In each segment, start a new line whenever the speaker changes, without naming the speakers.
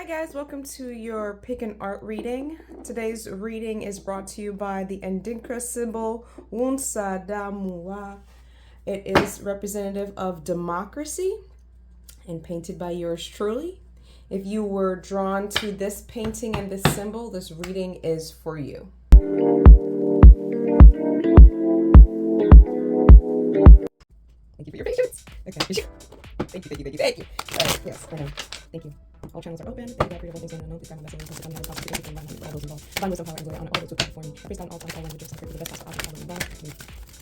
Hi guys, welcome to your pick and art reading. Today's reading is brought to you by the Ndinka symbol NSA Da MUA. It is representative of democracy and painted by yours truly. If you were drawn to this painting and this symbol, this reading is for you. Thank you for your patience. Okay. Thank you. Yes, thank you. All channels are open. Thank you God for your holdings and unknown. Please guide my message. Please unheard possible. Please combine all those involved. Divine wisdom, power, and glory, honor, all those who come before me. I praise God in all times, all languages. I pray for the best possible outcome, all those involved.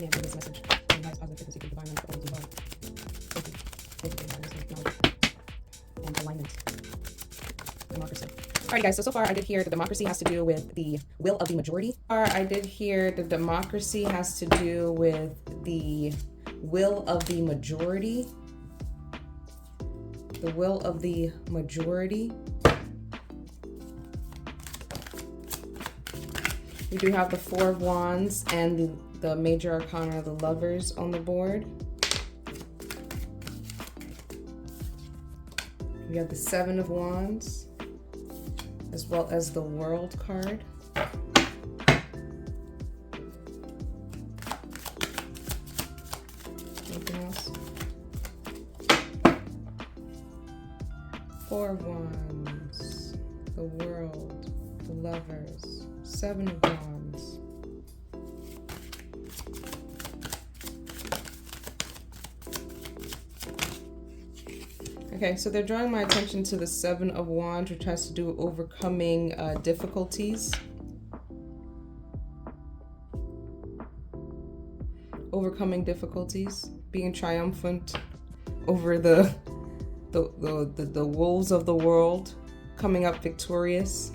May I bring this message in the highest positive frequency for divine life for all those involved. Thank you. Thank you for your wisdom, knowledge, and alignment. Democracy. Alright guys, so far I did hear the democracy has to do with the will of the majority. I did hear the democracy has to do with the will of the majority. The will of the majority. We do have the Four of Wands and the major arcana of the Lovers on the board. We have the Seven of Wands, as well as the World card. Anything else? Four of Wands, the World, the Lovers, Seven of Wands. Okay, so they're drawing my attention to the Seven of Wands, which has to do with overcoming difficulties. Overcoming difficulties, being triumphant over the wolves of the world, coming up victorious.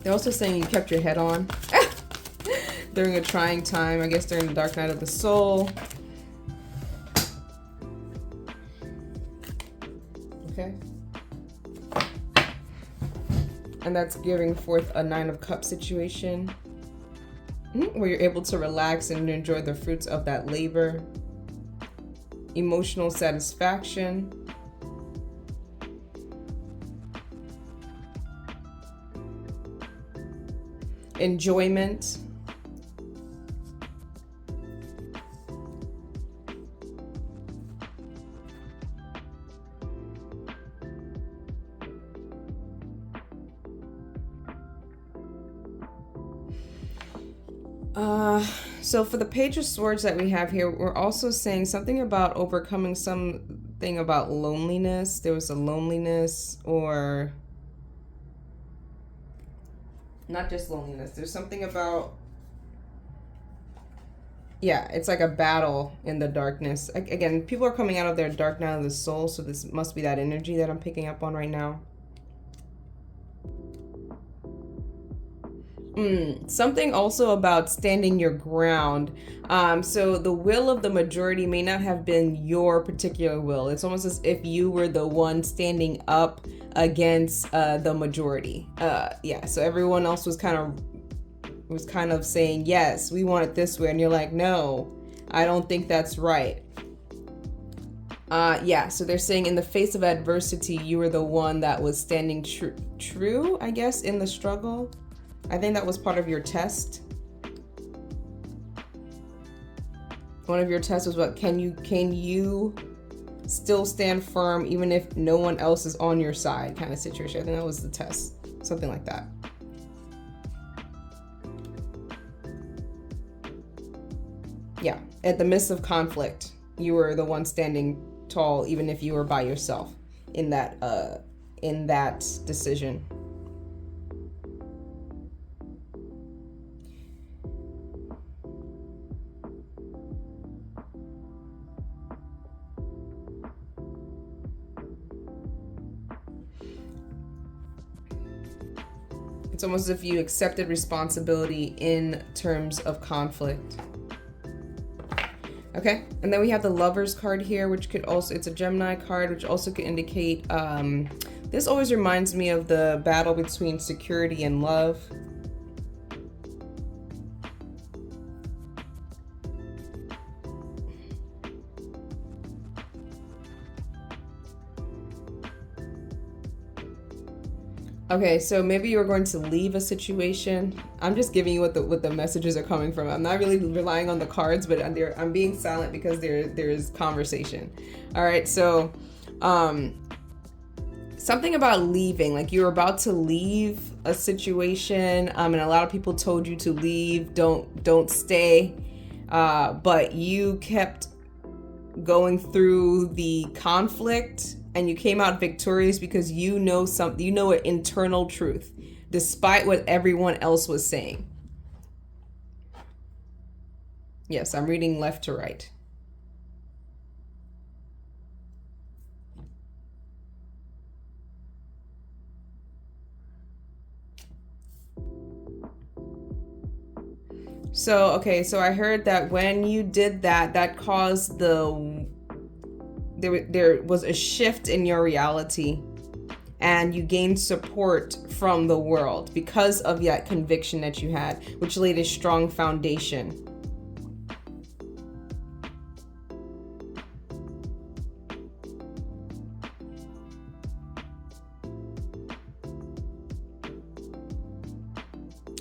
They're also saying you kept your head on during a trying time, I guess during the dark night of the soul. Okay. And that's giving forth a Nine of Cups situation, where you're able to relax and enjoy the fruits of that labor. Emotional satisfaction. Enjoyment. So for the Page of Swords that we have here, we're also saying something about overcoming something about loneliness. There was a loneliness, or not just loneliness. There's something about, yeah, it's like a battle in the darkness. Again, people are coming out of their dark night of the soul, so this must be that energy that I'm picking up on right now. Something also about standing your ground. So the will of the majority may not have been your particular will. It's almost as if you were the one standing up against the majority. Yeah, so everyone else was kind of saying, yes, we want it this way, and you're like, no, I don't think that's right. Yeah, so they're saying in the face of adversity, you were the one that was standing true, I guess, in the struggle. I think that was part of your test. One of your tests was what, can you still stand firm even if no one else is on your side, kind of situation. I think that was the test, something like that. Yeah, at the midst of conflict, you were the one standing tall, even if you were by yourself in that decision. It's almost as if you accepted responsibility in terms of conflict. Okay, and then we have the Lovers card here, which could also, it's a Gemini card, which also could indicate, this always reminds me of the battle between security and love. Okay, so maybe you're going to leave a situation. I'm just giving you what the messages are coming from. I'm not really relying on the cards, but I'm being silent because there's conversation. All right, so something about leaving, like you're about to leave a situation, and a lot of people told you to leave, don't stay, but you kept going through the conflict and you came out victorious because you know an internal truth despite what everyone else was saying. Yes, I'm reading left to right. So, okay, so I heard that when you did that, that caused there was a shift in your reality, and you gained support from the world because of that conviction that you had, which laid a strong foundation.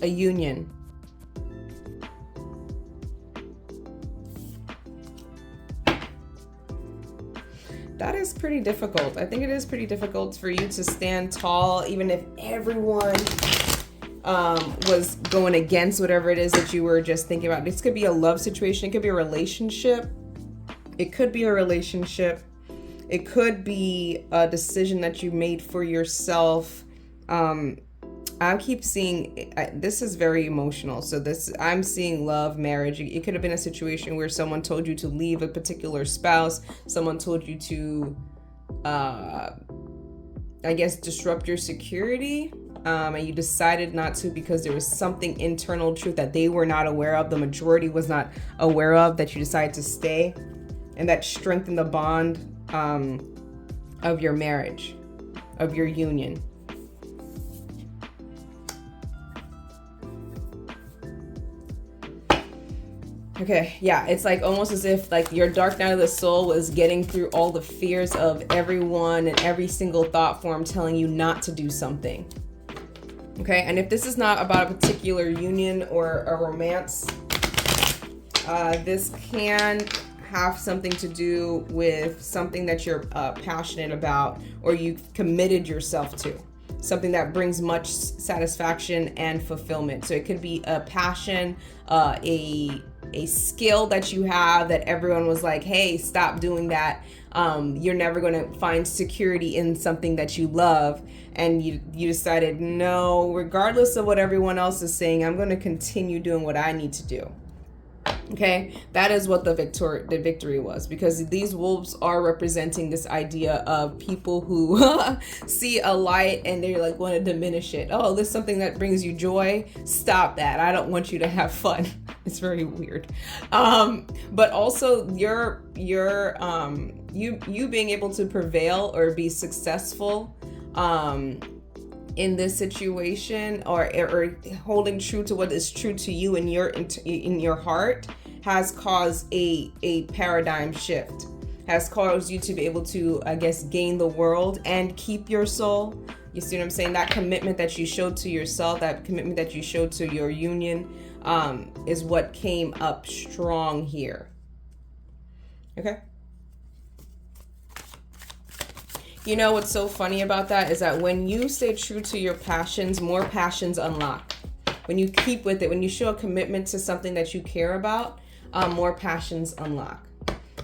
A union. That is pretty difficult. I think it is pretty difficult for you to stand tall, even if everyone was going against whatever it is that you were just thinking about. This could be a love situation. It could be a relationship. It could be a relationship. It could be a decision that you made for yourself. I keep seeing, this is very emotional. So I'm seeing love, marriage. It could have been a situation where someone told you to leave a particular spouse. Someone told you to, I guess, disrupt your security. And you decided not to because there was something internal truth that they were not aware of. The majority was not aware of, that you decided to stay. And that strengthened the bond of your marriage, of your union. Okay, yeah, it's like almost as if like your dark night of the soul was getting through all the fears of everyone and every single thought form telling you not to do something. Okay, and if this is not about a particular union or a romance, this can have something to do with something that you're passionate about or you've committed yourself to. Something that brings much satisfaction and fulfillment. So it could be a passion, a skill that you have that everyone was like, hey, stop doing that. You're never going to find security in something that you love. And you decided, no, regardless of what everyone else is saying, I'm going to continue doing what I need to do. Okay, that is what the victory was, because these wolves are representing this idea of people who see a light and they're like want to diminish it. Oh, this is something that brings you joy. Stop that. I don't want you to have fun. It's very weird. But also you being able to prevail or be successful in this situation, or holding true to what is true to you in your heart, has caused a paradigm shift, has caused you to be able to, I guess, gain the world and keep your soul. You see what I'm saying? That commitment that you showed to yourself, that commitment that you showed to your union, is what came up strong here. Okay. You know what's so funny about that is that when you stay true to your passions, more passions unlock. When you keep with it, when you show a commitment to something that you care about, more passions unlock.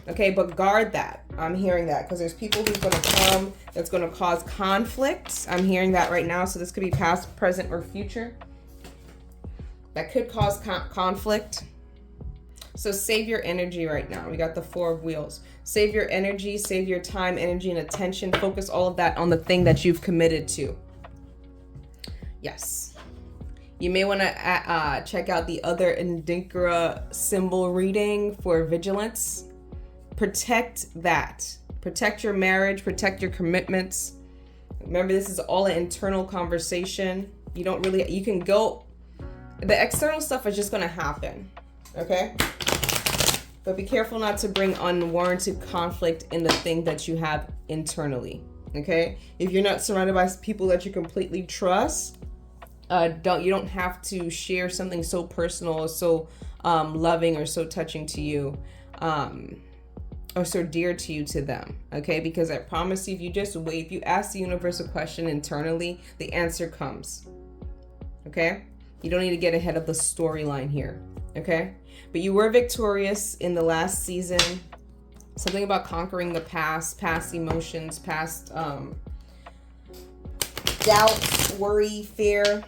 Okay, but guard that. I'm hearing that because there's people who's going to come that's going to cause conflict. I'm hearing that right now. So this could be past, present, or future. That could cause conflict. So save your energy right now. We got the 4 of wheels. Save your energy, save your time, energy, and attention. Focus all of that on the thing that you've committed to. Yes. You may want to check out the other Indinkra symbol reading for vigilance. Protect that. Protect your marriage. Protect your commitments. Remember, this is all an internal conversation. You can go. The external stuff is just going to happen. Okay? But be careful not to bring unwarranted conflict in the thing that you have internally. Okay, if you're not surrounded by people that you completely trust, you don't have to share something so personal or so loving or so touching to you, or so dear to you to them. Okay, because I promise you, if you just wait, if you ask the universe a question internally, the answer comes. Okay, you don't need to get ahead of the storyline here. Okay, but you were victorious in the last season. Something about conquering the past emotions, past doubt, worry, fear.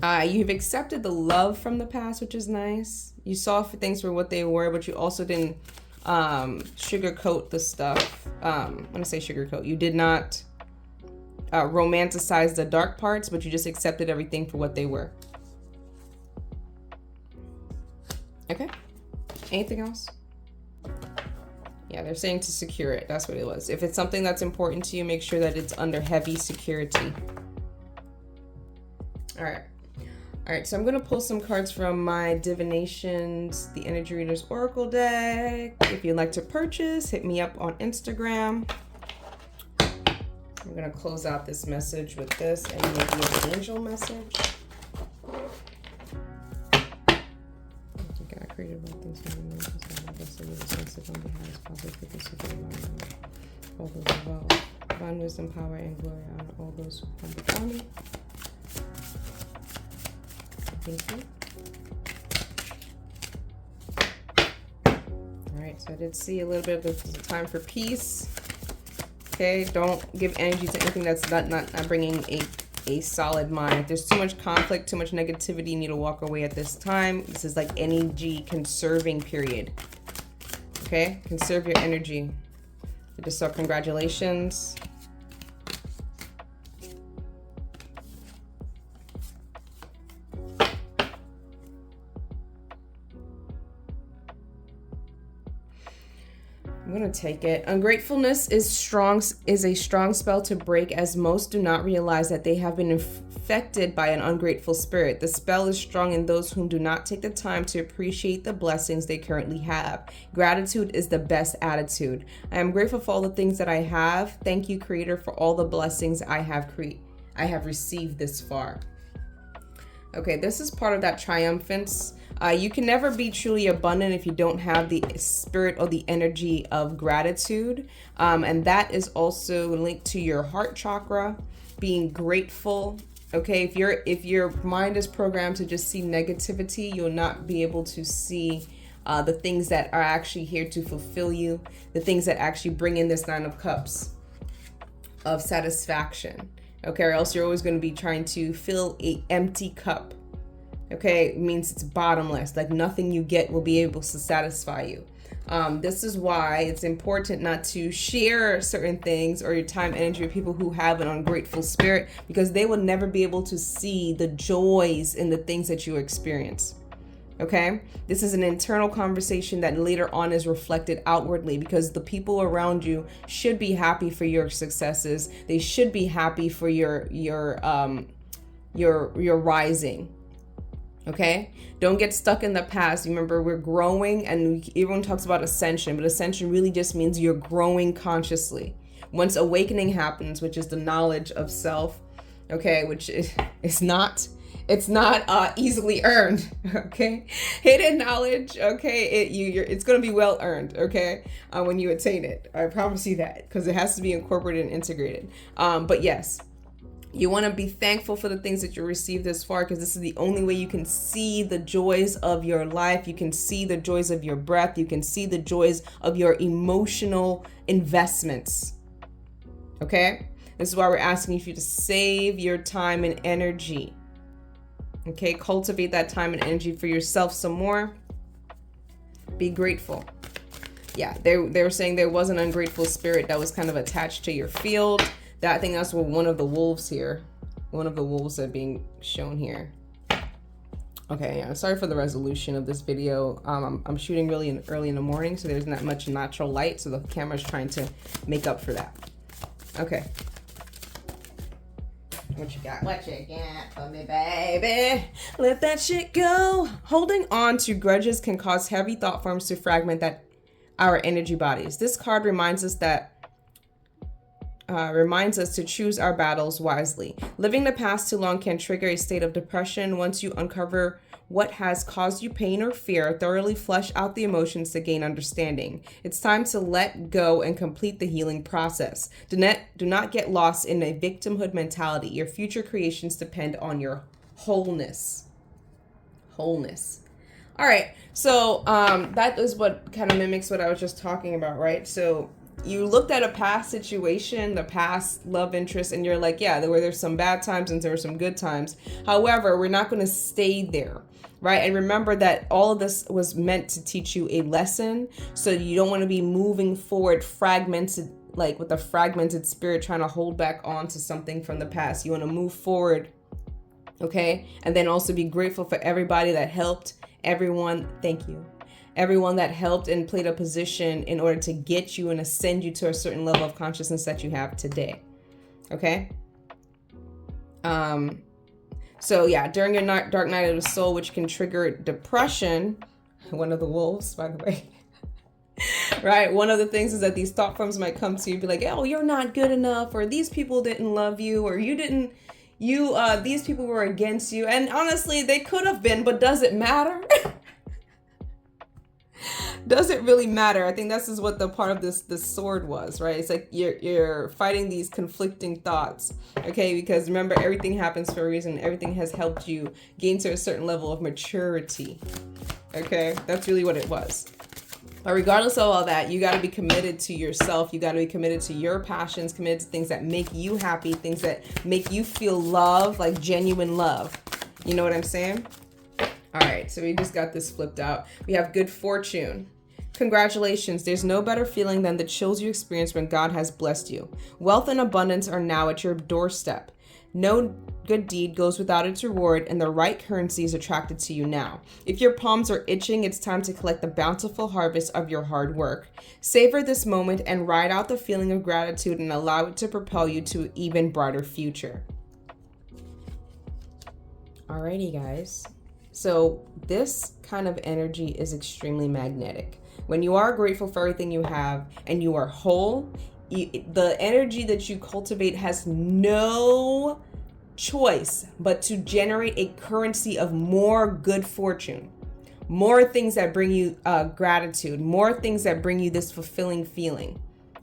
You've accepted the love from the past, which is nice. You saw things for what they were, but you also didn't sugarcoat the stuff. When I say sugarcoat, you did not romanticize the dark parts, but you just accepted everything for what they were. Okay. Anything else? Yeah, they're saying to secure it. That's what it was. If it's something that's important to you, make sure that it's under heavy security. All right, so I'm going to pull some cards from my Divinations, the Energy Readers Oracle deck. If you'd like to purchase, hit me up on Instagram. I'm going to close out this message with this and maybe an angel message. I created one thing, so I'm sensitive on the highest possible frequency. All those involved. Divine wisdom, power, and glory on all those who come before me. Thank you. Alright, so I did see a little bit of the time for peace. Okay, don't give energy to anything that's not bringing a solid mind. If there's too much conflict, too much negativity, you need to walk away at this time. This is like energy conserving period. Okay, conserve your energy. I just saw congratulations. I'm gonna take it. Ungratefulness is a strong spell to break, as most do not realize that they have been infected by an ungrateful spirit. The spell is strong in those who do not take the time to appreciate the blessings they currently have. Gratitude is the best attitude. I am grateful for all the things that I have. Thank you, Creator, for all the blessings I have received this far. Okay, this is part of that triumphance. You can never be truly abundant if you don't have the spirit or the energy of gratitude. And that is also linked to your heart chakra, being grateful. Okay, if your mind is programmed to just see negativity, you'll not be able to see the things that are actually here to fulfill you, the things that actually bring in this Nine of Cups of satisfaction. Okay, or else you're always going to be trying to fill an empty cup. Okay, it means it's bottomless, like nothing you get will be able to satisfy you. This is why it's important not to share certain things or your time, energy with people who have an ungrateful spirit, because they will never be able to see the joys in the things that you experience. Okay, this is an internal conversation that later on is reflected outwardly, because the people around you should be happy for your successes. They should be happy for your rising. Okay, don't get stuck in the past. Remember, we're growing, and everyone talks about ascension, but ascension really just means you're growing consciously. Once awakening happens, which is the knowledge of self, okay, which is not. It's not easily earned, okay? Hidden knowledge, okay? It's going to be well earned, okay? When you attain it, I promise you that, because it has to be incorporated and integrated. But yes, you want to be thankful for the things that you received this far, because this is the only way you can see the joys of your life. You can see the joys of your breath. You can see the joys of your emotional investments, okay? This is why we're asking you to save your time and energy. Okay, cultivate that time and energy for yourself some more. Be grateful. Yeah, they were saying there was an ungrateful spirit that was kind of attached to your field. I think that's what one of the wolves here. One of the wolves that are being shown here. Okay, yeah, sorry for the resolution of this video. I'm shooting really early in the morning, so there's not much natural light, so the camera's trying to make up for that. Okay. What you got? What you got for me, baby? Let that shit go. Holding on to grudges can cause heavy thought forms to fragment our energy bodies. This card reminds us that reminds us to choose our battles wisely. Living the past too long can trigger a state of depression. Once you uncover what has caused you pain or fear, thoroughly flesh out the emotions to gain understanding. It's time to let go and complete the healing process. Do not get lost in a victimhood mentality. Your future creations depend on your wholeness. Wholeness. All right, so that is what kind of mimics what I was just talking about, right? So you looked at a past situation, the past love interest, and you're like, yeah, there's some bad times and there were some good times. However, we're not going to stay there, right? And remember that all of this was meant to teach you a lesson. So you don't want to be moving forward fragmented, like with a fragmented spirit trying to hold back on to something from the past. You want to move forward, okay? And then also be grateful for everybody that helped, everyone. Thank you. Everyone that helped and played a position in order to get you and ascend you to a certain level of consciousness that you have today. Okay? So yeah, during your dark night of the soul, which can trigger depression, one of the wolves, by the way, right? One of the things is that these thought forms might come to you, be like, oh, you're not good enough, or these people didn't love you, or these people were against you. And honestly, they could have been, but does it matter? Does it really matter? I think this is what the part of this sword was, right? It's like you're fighting these conflicting thoughts, okay? Because remember, everything happens for a reason. Everything has helped you gain to a certain level of maturity, okay? That's really what it was. But regardless of all that, you got to be committed to yourself. You got to be committed to your passions, committed to things that make you happy, things that make you feel love, like genuine love. You know what I'm saying? All right, so we just got this flipped out. We have good fortune. Congratulations, there's no better feeling than the chills you experience when God has blessed you. Wealth and abundance are now at your doorstep. No good deed goes without its reward, and the right currency is attracted to you now. If your palms are itching, it's time to collect the bountiful harvest of your hard work. Savor this moment and ride out the feeling of gratitude and allow it to propel you to an even brighter future. Alrighty, guys. So this kind of energy is extremely magnetic. When you are grateful for everything you have and you are whole, the energy that you cultivate has no choice but to generate a currency of more good fortune, more things that bring you gratitude, more things that bring you this fulfilling feeling.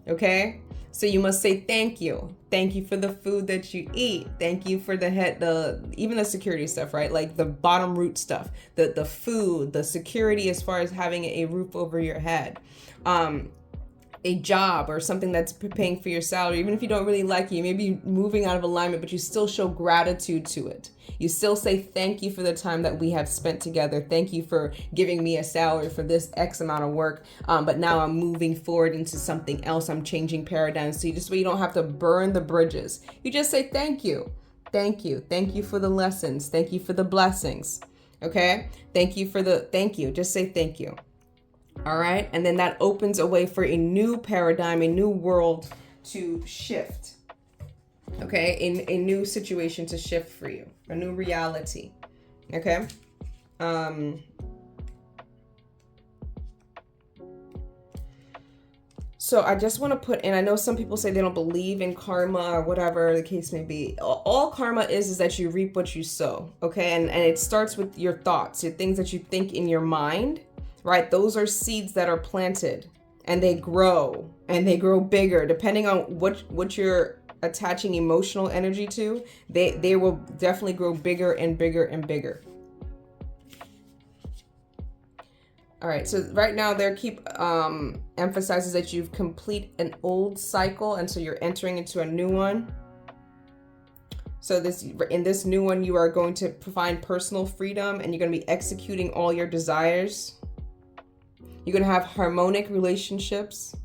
Okay? So you must say thank you. Thank you for the food that you eat. Thank you for even the security stuff, right? Like the bottom root stuff, the food, the security as far as having a roof over your head, a job or something that's paying for your salary. Even if you don't really like it, you may be moving out of alignment, but you still show gratitude to it. You still say thank you for the time that we have spent together. Thank you for giving me a salary for this X amount of work. But now I'm moving forward into something else. I'm changing paradigms. So you don't have to burn the bridges. You just say thank you. Thank you. Thank you for the lessons. Thank you for the blessings. Okay? Thank you. Just say thank you. All right. And then that opens a way for a new paradigm, a new world to shift. Okay. A new situation to shift for you, a new reality. Okay. So I just want to put in, I know some people say they don't believe in karma or whatever the case may be. All karma is that you reap what you sow. Okay. And it starts with your thoughts, your things that you think in your mind. Right? Those are seeds that are planted and they grow bigger depending on what you're attaching emotional energy to. They will definitely grow bigger and bigger and bigger. All right. So right now there emphasizes that you've complete an old cycle. And so you're entering into a new one. So in this new one, you are going to find personal freedom and you're going to be executing all your desires. You're going to have harmonic relationships.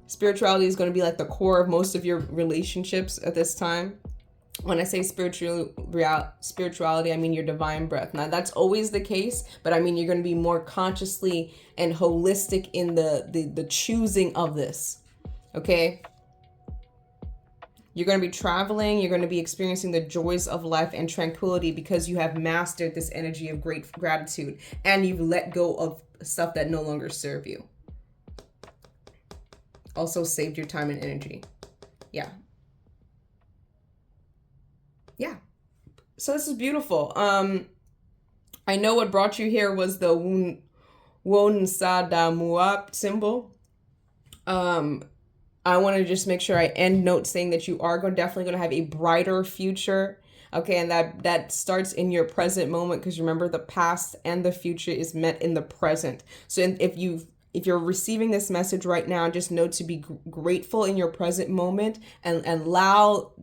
Spirituality is going to be like the core of most of your relationships at this time. When I say spirituality, I mean your divine breath. Now, that's always the case, but I mean you're going to be more consciously and holistic in the choosing of this. Okay? You're going to be traveling. You're going to be experiencing the joys of life and tranquility because you have mastered this energy of great gratitude and you've let go of stuff that no longer serve you. Also saved your time and energy. Yeah. Yeah. So this is beautiful. I know what brought you here was the NSA DA MUA symbol. I want to just make sure I end note saying that you are definitely going to have a brighter future. Okay, and that starts in your present moment, because remember, the past and the future is met in the present. So if you're receiving this message right now, just know to be grateful in your present moment, and allow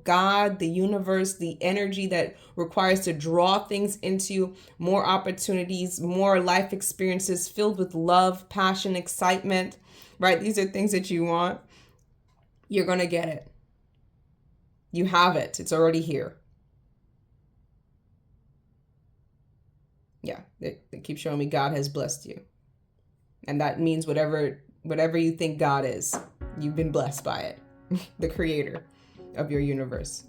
God, the universe, the energy that requires to draw things into more opportunities, more life experiences filled with love, passion, excitement, right? These are things that you want. You're going to get it. You have it. It's already here. Yeah, they keep showing me God has blessed you. And that means whatever you think God is, you've been blessed by it. The creator of your universe.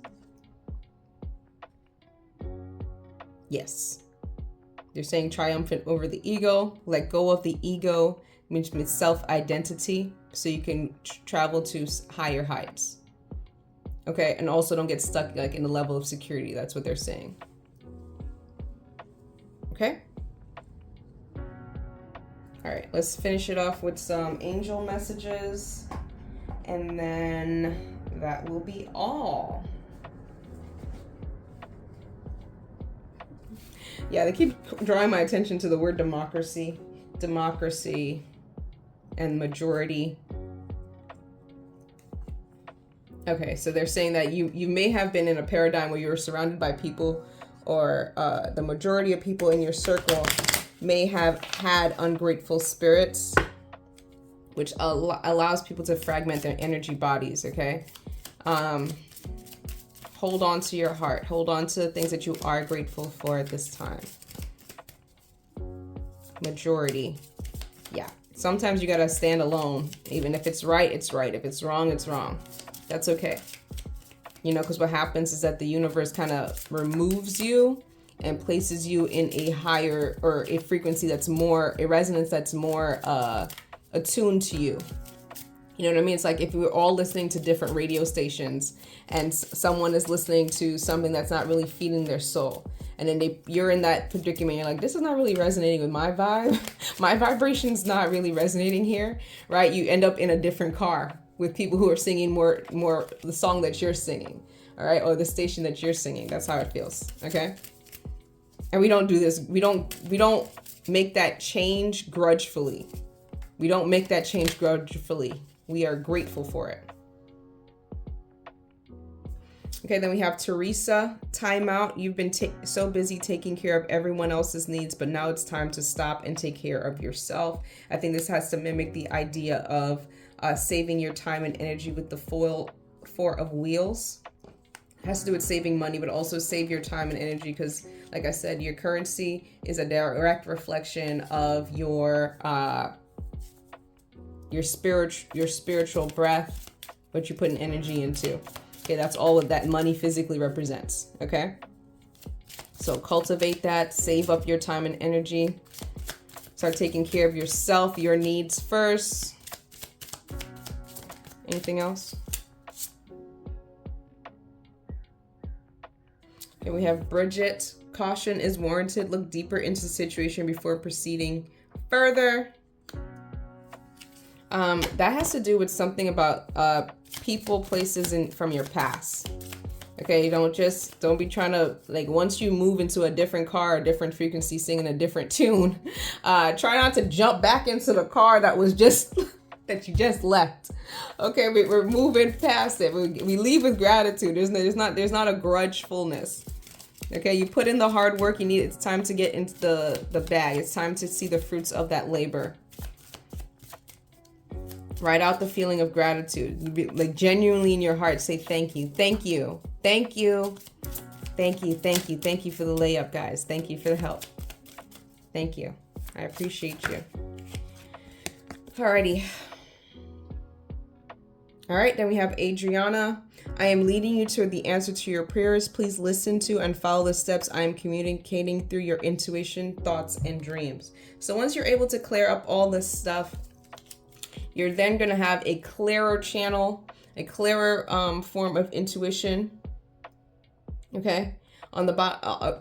Yes. They're saying triumphant over the ego. Let go of the ego, which means self-identity, so you can travel to higher heights. Okay, and also don't get stuck like in the level of security. That's what they're saying. Okay. All right, let's finish it off with some angel messages, and then that will be all. Yeah, they keep drawing my attention to the word democracy, and majority. Okay, so they're saying that you may have been in a paradigm where you were surrounded by people, or the majority of people in your circle may have had ungrateful spirits, which allows people to fragment their energy bodies, okay? Hold on to your heart. Hold on to the things that you are grateful for at this time. Majority. Yeah. Sometimes you gotta stand alone. Even if it's right, it's right. If it's wrong, it's wrong. That's okay. You know, because what happens is that the universe kind of removes you and places you in a higher, or a frequency that's more, a resonance that's more attuned to you. You know what I mean? It's like if we were all listening to different radio stations, and someone is listening to something that's not really feeding their soul. And then you're in that predicament. You're like, this is not really resonating with my vibe. My vibration's not really resonating here, right? You end up in a different car with people who are singing more the song that you're singing, all right? Or the station that you're singing. That's how it feels, okay? And we don't do this. We don't make that change grudgefully. We don't make that change grudgefully. We are grateful for it. Okay, then we have Teresa, timeout. You've been so busy taking care of everyone else's needs, but now it's time to stop and take care of yourself. I think this has to mimic the idea of saving your time and energy with the Four of Wheels. It has to do with saving money, but also save your time and energy, because, like I said, your currency is a direct reflection of your spiritual breath, what you put in energy into. Okay, that's all what that money physically represents, okay? So cultivate that, save up your time and energy. Start taking care of yourself, your needs first. Anything else? Okay, we have Bridget. Caution is warranted. Look deeper into the situation before proceeding further. That has to do with something about people, places, and from your past. Okay, don't be trying to, like, once you move into a different car, a different frequency, singing a different tune, try not to jump back into the car that was just that you just left. Okay, we're moving past it. We leave with gratitude. There's not a grudgefulness. Okay, you put in the hard work you need. It's time to get into the bag. It's time to see the fruits of that labor. Write out the feeling of gratitude. Like, genuinely in your heart, say thank you. Thank you. Thank you. Thank you. Thank you. Thank you for the layup, guys. Thank you for the help. Thank you. I appreciate you. Alrighty. All right, then we have Adriana. I am leading you to the answer to your prayers. Please listen to and follow the steps I am communicating through your intuition, thoughts, and dreams. So once you're able to clear up all this stuff, You're then going to have a clearer channel, a clearer form of intuition. Okay, on the bottom.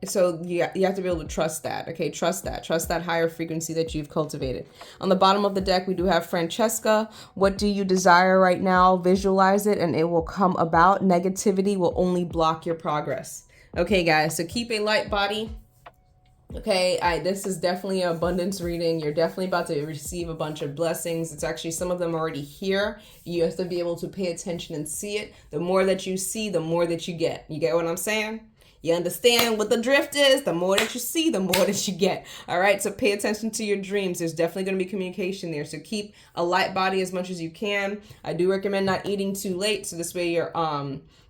So you have to be able to trust that. Okay, trust that higher frequency that you've cultivated. On the bottom of the deck, we do have Francesca. What do you desire right now? Visualize it and it will come about. Negativity will only block your progress. Okay, guys, so keep a light body. Okay, this is definitely an abundance reading. You're definitely about to receive a bunch of blessings. It's actually, some of them already here. You have to be able to pay attention and see it. The more that you see, the more that you get. You get what I'm saying? You understand what the drift is? The more that you see, the more that you get. All right, so pay attention to your dreams. There's definitely going to be communication there. So keep a light body as much as you can. I do recommend not eating too late, so this way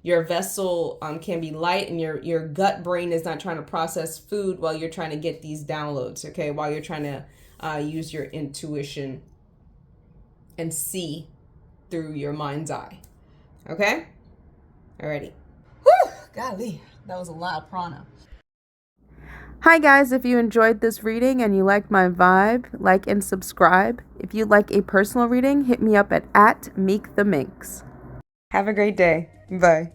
your vessel can be light, and your gut brain is not trying to process food while you're trying to get these downloads, okay? While you're trying to use your intuition and see through your mind's eye, okay? Alrighty. Whew, golly, that was a lot of prana. Hi guys, if you enjoyed this reading and you liked my vibe, like and subscribe. If you'd like a personal reading, hit me up at @MeekTheMinx. Have a great day. Bye.